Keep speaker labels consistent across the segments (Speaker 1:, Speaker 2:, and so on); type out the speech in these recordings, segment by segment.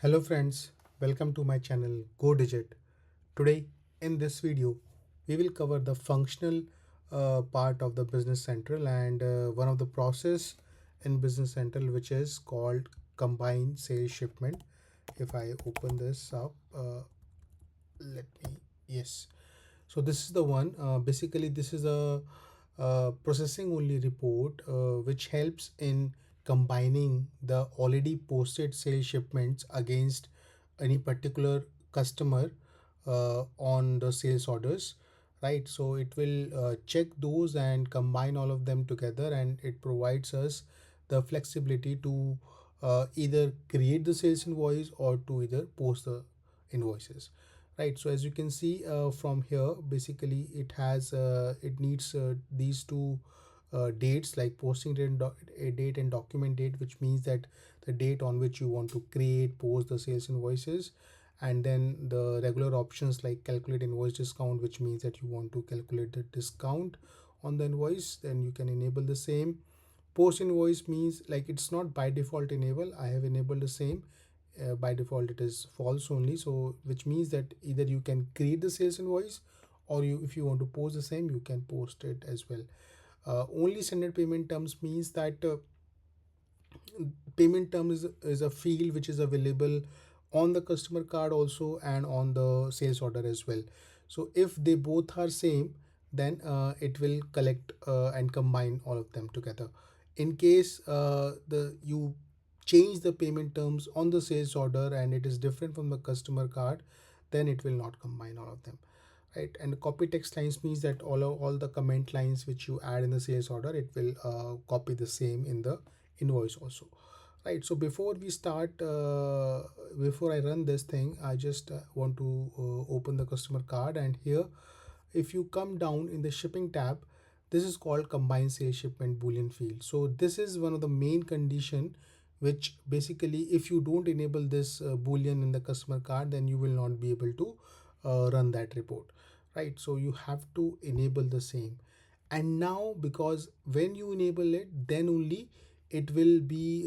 Speaker 1: Hello friends, welcome to my channel Go Digit. Today in this video we will cover the functional part of the Business Central and one of the process in Business Central which is called Combine Sales Shipment. If I open this up, let me, yes. So this is the one. Basically, this is a processing only report which helps in combining the already posted sales shipments against any particular customer on the sales orders, right? So it will check those and combine all of them together, and it provides us the flexibility to either create the sales invoice or to either post the invoices, right? So as you can see from here, basically it needs these two dates like posting date date and document date, which means that the date on which you want to create post the sales invoices, and then the regular options like calculate invoice discount, which means that you want to calculate the discount on the invoice, then you can enable the same. Post invoice means like it's not by default enable, I have enabled the same. By default it is false only, so which means that either you can create the sales invoice, or you, if you want to post the same, you can post it as well. Only standard payment terms means that payment term is a field which is available on the customer card also and on the sales order as well. So if they both are same, then it will collect and combine all of them together. In case the you change the payment terms on the sales order and it is different from the customer card, then it will not combine all of them, right? And copy text lines means that all the comment lines which you add in the sales order, it will copy the same in the invoice also, right? So before we start, before I run this thing, I just want to open the customer card, and here if you come down in the shipping tab, this is called combined sales shipment boolean field. So this is one of the main condition which basically if you don't enable this boolean in the customer card, then you will not be able to run that report, right? So you have to enable the same. And now because when you enable it, then only it will be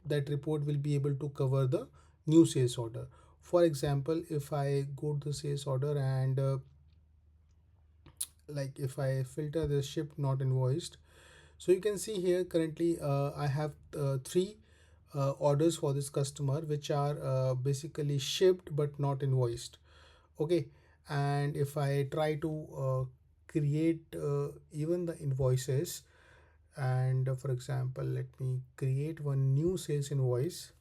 Speaker 1: that report will be able to cover the new sales order. For example, if I go to the sales order and like if I filter the shipped not invoiced, so you can see here currently I have three orders for this customer which are basically shipped but not invoiced. Okay, and if I try to create even the invoices, and for example let me create one new sales invoice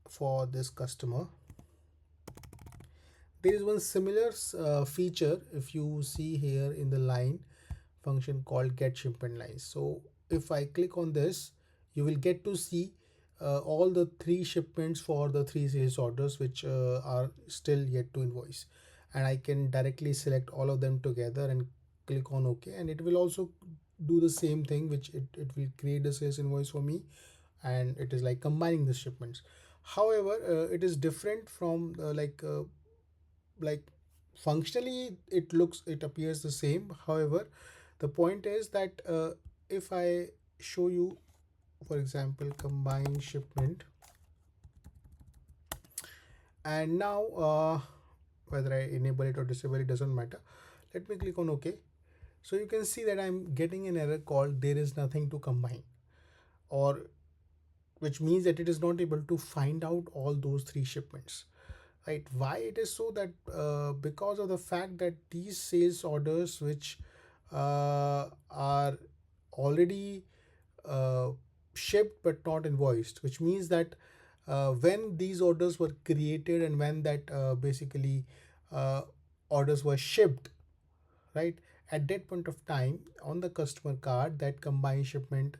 Speaker 1: for this customer. There is one similar feature if you see here in the line function called get shipment lines. So if I click on this, you will get to see all the three shipments for the three sales orders which are still yet to invoice, and I can directly select all of them together and click on OK, and it will also do the same thing, which it will create a sales invoice for me, and it is like combining the shipments. However, it is different from like functionally it appears the same. However, the point is that if I show you, for example, combine shipment, and now whether I enable it or disable it doesn't matter. Let me click on OK. So you can see that I'm getting an error called there is nothing to combine, or which means that it is not able to find out all those three shipments, right? Why it is so? That because of the fact that these sales orders which are already uh, shipped but not invoiced, which means that when these orders were created and when that basically uh, orders were shipped, right, at that point of time on the customer card, that combined shipment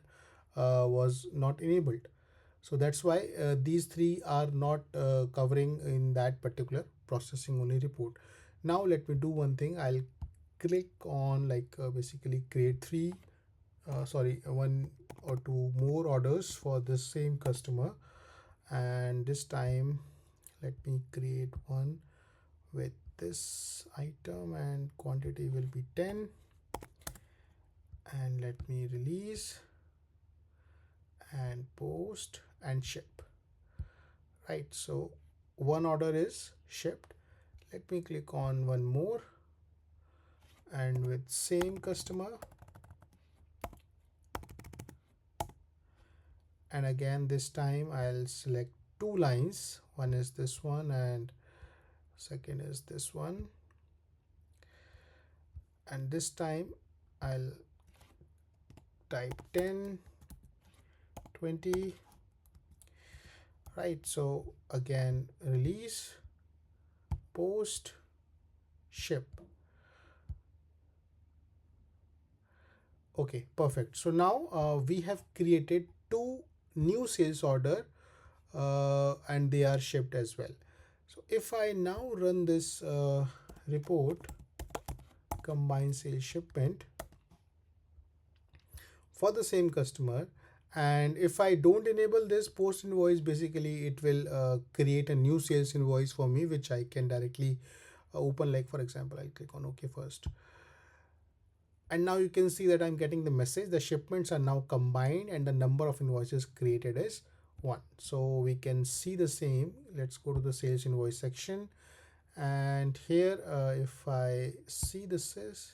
Speaker 1: was not enabled. So that's why these three are not covering in that particular processing only report. Now let me do one thing. I'll click on basically create three sorry, one or two more orders for the same customer, and this time let me create one with this item and quantity will be 10, and let me release and post and ship. right? So one order is shipped. Let me click on one more, and with same customer, and again this time I'll select two lines. One is this one and second is this one, and this time I'll type 10, 20, right? So again, release, post, ship. Okay, perfect. So now we have created two new sales order and they are shipped as well. So if I now run this report, combine sales shipment for the same customer, and if I don't enable this post invoice, basically it will create a new sales invoice for me, which I can directly open. Like for example, I'll click on OK first. And now you can see that I'm getting the message, the shipments are now combined and the number of invoices created is 1. So we can see the same. Let's go to the sales invoice section, and here if I see this is,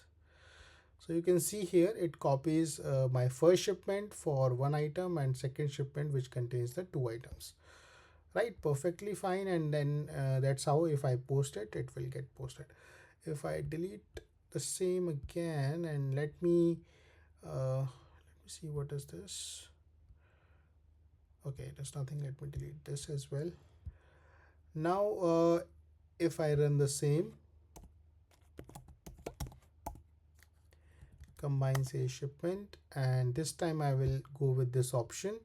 Speaker 1: so you can see here it copies my first shipment for one item and second shipment which contains the two items, right? Perfectly fine. And then that's how if I post it, it will get posted. If I delete the same again, and let me see what is this. Okay, there's nothing. Let me delete this as well. Now if I run the same combine sales shipment, and this time I will go with this option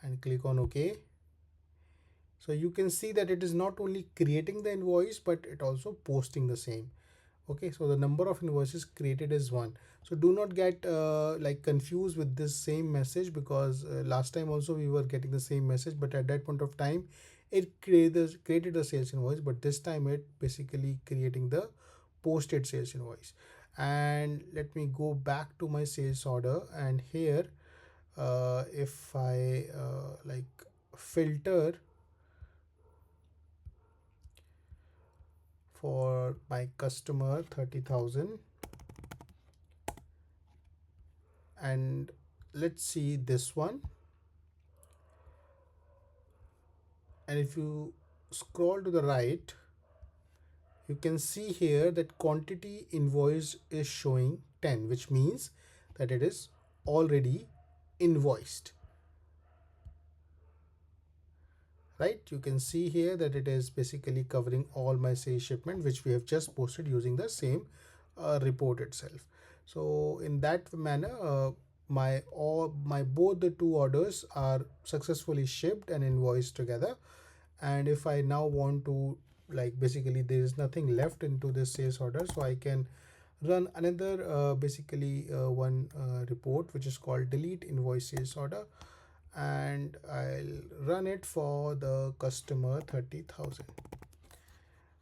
Speaker 1: and click on OK. So you can see that it is not only creating the invoice but it also posting the same. Okay, so the number of invoices created is 1. So do not get like confused with this same message, because last time also we were getting the same message, but at that point of time it created a sales invoice, but this time it basically creating the posted sales invoice. And let me go back to my sales order, and here if I like filter for my customer 30,000, and let's see this one, and if you scroll to the right, you can see here that quantity invoice is showing 10, which means that it is already invoiced, right? You can see here that it is basically covering all my sales shipment which we have just posted using the same report itself. So in that manner my both the two orders are successfully shipped and invoiced together. And if I now want to, like, basically there is nothing left into this sales order, so I can run another one report which is called delete invoice sales order, and I'll run it for the customer 30,000.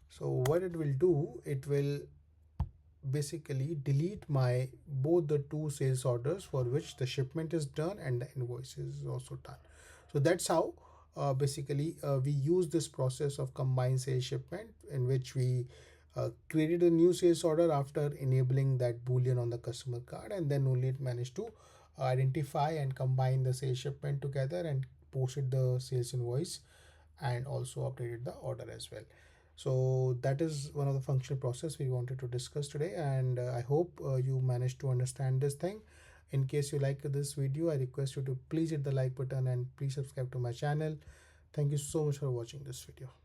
Speaker 1: So what it will do, it will basically delete my both the two sales orders for which the shipment is done and the invoice is also done. So that's how we use this process of combined sales shipment, in which we created a new sales order after enabling that boolean on the customer card, and then only it managed to identify and combine the sales shipment together and posted the sales invoice and also updated the order as well. So that is one of the functional process we wanted to discuss today, and I hope you managed to understand this thing. In case you like this video, I request you to please hit the like button and please subscribe to my channel. Thank you so much for watching this video.